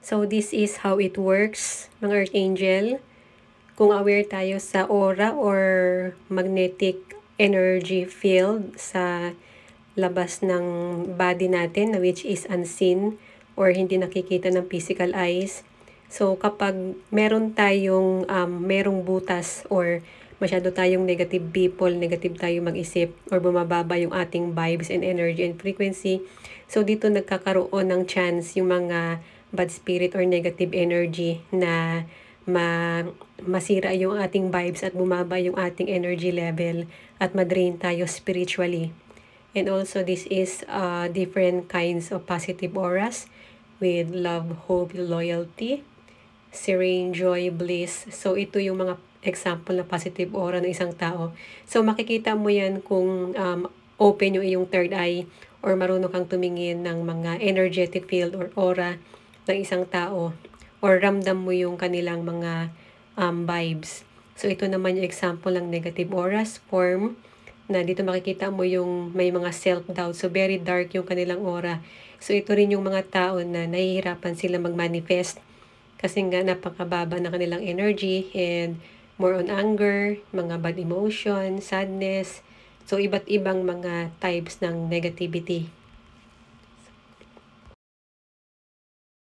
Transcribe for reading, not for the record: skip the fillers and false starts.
So this is how it works, mga Archangel. Kung aware tayo sa aura or magnetic energy field sa labas ng body natin, which is unseen or hindi nakikita ng physical eyes. So kapag meron tayong merong butas or masyado tayong negative people, negative tayo mag-isip or bumababa yung ating vibes and energy and frequency, so dito nagkakaroon ng chance yung mga bad spirit or negative energy na masira yung ating vibes at bumaba yung ating energy level at madrain tayo spiritually. And also this is different kinds of positive auras with love, hope, loyalty, serene, joy, bliss. So ito yung mga example na positive aura ng isang tao. So makikita mo yan kung open yung iyong third eye or marunong kang tumingin ng mga energetic field or aura ng isang tao or ramdam mo yung kanilang mga vibes. So ito naman yung example ng negative auras form na dito makikita mo yung may mga self-doubt. So very dark yung kanilang aura. So ito rin yung mga tao na nahihirapan sila mag-manifest kasi nga napakababa na kanilang energy and more on anger, mga bad emotion, sadness. So iba't ibang mga types ng negativity.